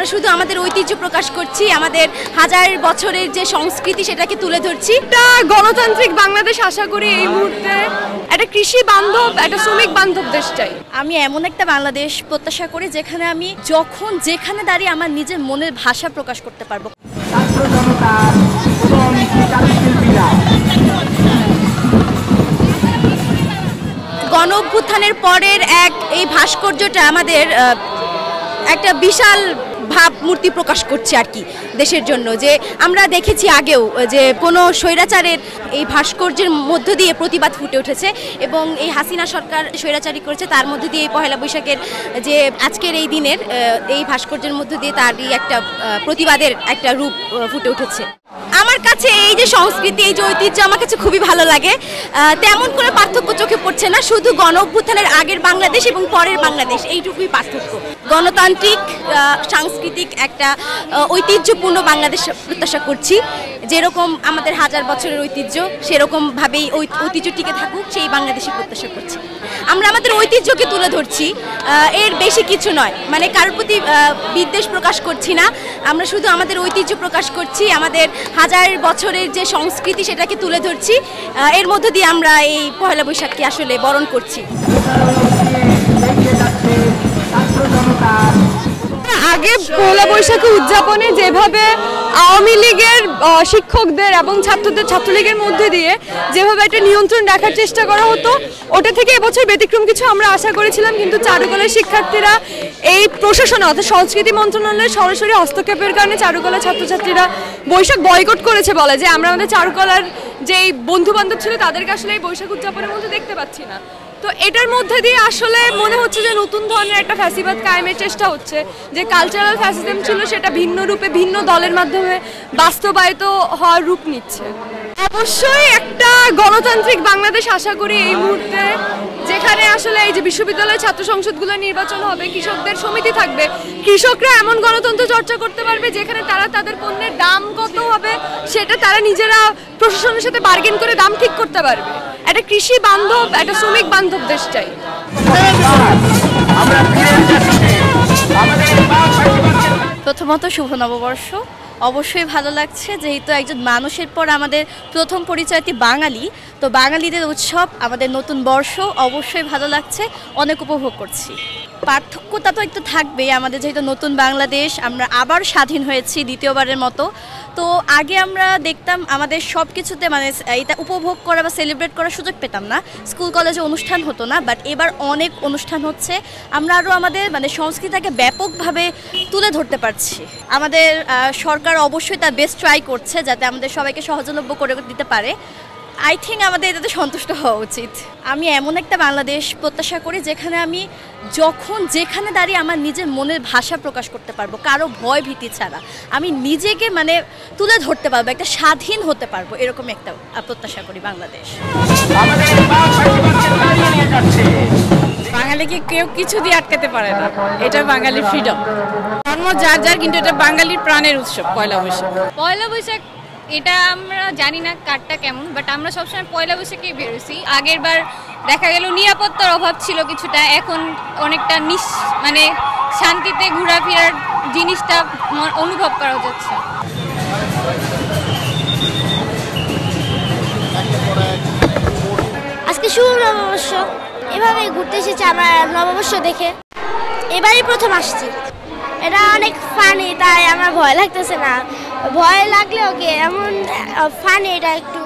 আমরা শুধু আমাদের ঐতিহ্য প্রকাশ করছি, আমাদের হাজার বছরের যে সংস্কৃতি সেটাকে তুলে ধরছি। একটা গণতান্ত্রিক বাংলাদেশ আশা করি এই মুহূর্তে একটা কৃষি বান্ধব, একটা শ্রমিক বান্ধব দেশ চাই। আমি এমন একটা বাংলাদেশ প্রত্যাশা করি যেখানে আমি যখন যেখানে দাঁড়িয়ে আমার নিজের মনের ভাষা প্রকাশ করতে পারবো। গণ অভ্যুত্থানের পরের এই ভাস্কর্যটা আমাদের একটা বিশাল ভাবমূর্তি প্রকাশ করছে আর কি দেশের জন্য। যে আমরা দেখেছি আগেও যে কোনো স্বৈরাচারের এই ভাস্কর্যের মধ্য দিয়ে প্রতিবাদ ফুটে উঠেছে, এবং এই হাসিনা সরকার স্বৈরাচারী করেছে, তার মধ্য দিয়ে পহেলা বৈশাখের যে আজকের এই দিনের এই ভাস্কর্যের মধ্য দিয়ে তারই একটা প্রতিবাদের একটা রূপ ফুটে উঠেছে। আমার কাছে এই যে সংস্কৃতি, এই যে ঐতিহ্য আমার কাছে খুবই ভালো লাগে। তেমন কোনো পার্থক্য চোখে পড়ছে না, শুধু গণ অভ্যুত্থানের আগের বাংলাদেশ এবং পরের বাংলাদেশ এইটুকুই পার্থক্য। গণতান্ত্রিক সাংস্কৃতিক একটা ঐতিহ্যপূর্ণ বাংলাদেশ প্রত্যাশা করছি, যেরকম আমাদের হাজার বছরের ঐতিহ্য সেরকমভাবেই ওই ঐতিহ্য টিকে থাকুক, সেই বাংলাদেশি প্রত্যাশা করছি। আমরা আমাদের ঐতিহ্যকে তুলে ধরছি, এর বেশি কিছু নয়। মানে কারোর প্রতি বিদ্বেষ প্রকাশ করছি না, আমরা শুধু আমাদের ঐতিহ্য প্রকাশ করছি, আমাদের হাজার বছরের যে সংস্কৃতি সেটাকে তুলে ধরছি। এর মধ্য দিয়ে আমরা এই পহেলা বৈশাখকে আসলে বরণ করছি। আগে পহেলা বৈশাখী উদযাপনে যেভাবে আওয়ামী লীগের শিক্ষকদের এবং ছাত্রদের ছাত্রলীগের মধ্যে দিয়ে যেভাবে একটা নিয়ন্ত্রণ রাখার চেষ্টা করা হতো, ওটা থেকে এবছর ব্যতিক্রম কিছু আমরা আশা করেছিলাম। কিন্তু চারুকলার শিক্ষার্থীরা এই প্রশাসনে অর্থাৎ সংস্কৃতি মন্ত্রণালয়ের সরাসরি হস্তক্ষেপের কারণে চারুকলার ছাত্রছাত্রীরা বৈশাখ বয়কট করেছে বলে যে আমরা আমাদের চারুকলার যেই বন্ধু বান্ধব ছিল তাদেরকে আসলে এই বৈশাখ উদযাপনের মধ্যে দেখতে পাচ্ছি না। তো এটার মধ্যে দিয়ে আসলে মনে হচ্ছে যে নতুন ধরনের একটা ফ্যাসিবাদ কায়েমের চেষ্টা হচ্ছে, যে কালচারাল ফ্যাসিজম ছিল সেটা ভিন্ন রূপে ভিন্ন দলের মাধ্যমে বাস্তবায়িত হওয়ার রূপ নিচ্ছে। অবশ্যই একটা গণতান্ত্রিক বাংলাদেশ আশা করি এই মুহূর্তে, যেখানে আসলে এই যে বিশ্ববিদ্যালয়ের ছাত্র সংসদগুলো নির্বাচন হবে, কৃষকদের সমিতি থাকবে, কৃষকরা এমন গণতন্ত্র চর্চা করতে পারবে যেখানে তারা তাদের পণ্যের দাম কত হবে সেটা তারা নিজেরা প্রশাসনের সাথে বার্গেন করে দাম ঠিক করতে পারবে। একটা কৃষি বান্ধব, একটা শ্রমিক বান্ধব দেশ চাই। প্রথমত শুভ নববর্ষ। অবশ্যই ভালো লাগছে, যেহেতু একজন মানুষের পর আমাদের প্রথম পরিচয়টি বাঙালি, তো বাঙালিদের উৎসব আমাদের নতুন বর্ষ, অবশ্যই ভালো লাগছে, অনেক উপভোগ করছি। পার্থক্যতা তো একটু থাকবেই, আমাদের যেহেতু নতুন বাংলাদেশ, আমরা আবার স্বাধীন হয়েছি দ্বিতীয়বারের মতো। তো আগে আমরা দেখতাম আমাদের সব কিছুতে মানে এটা উপভোগ করা বা সেলিব্রেট করার সুযোগ পেতাম না, স্কুল কলেজে অনুষ্ঠান হতো না, বাট এবার অনেক অনুষ্ঠান হচ্ছে। আমরা আরও আমাদের মানে সংস্কৃতিটাকে ব্যাপকভাবে তুলে ধরতে পারছি। আমাদের সরকার অবশ্যই তার বেস্ট ট্রাই করছে যাতে আমাদের সবাইকে সহজলভ্য করে দিতে পারে। আই থিঙ্ক আমাদের এটাতে সন্তুষ্ট হওয়া উচিত। আমি এমন একটা বাংলাদেশ প্রত্যাশা করি যেখানে আমি যখন যেখানে দাঁড়িয়ে আমার নিজের মনের ভাষা প্রকাশ করতে পারবো, কারো ভয় ভীতি ছাড়া আমি নিজেকে মানে তুলে ধরতে পারবো, একটা স্বাধীন হতে পারবো, এরকম একটা প্রত্যাশা করি বাংলাদেশ। বাঙালিকে কেউ কিছু দিয়ে আটকাতে পারে না, এটা বাঙালির ফ্রিডম। ধর্ম যার যার, কিন্তু এটা বাঙালির প্রাণের উৎসব পয়লা বৈশাখ। পয়লা বৈশাখ এটা আমরা জানি না কারটা কেমন, বাট আমরা সবসময় পয়লা বৈশাখে বেরোছি। আগের বার দেখা গেল নিরাপত্তার অভাব ছিল কিছুটা, এখন অনেকটা মানে শান্তিতে ঘোরাফেরার জিনিসটা অনুভব করা যাচ্ছে। আজকে শুভ নববর্ষ, এভাবে ঘুরতে এসেছি আমরা নববর্ষ দেখে, এবারই প্রথম আসছি। এটা অনেক ফানি, তাই আমার ভয় লাগতেছে না, ভয় লাগলেও কি এমন ফানি, এটা একটু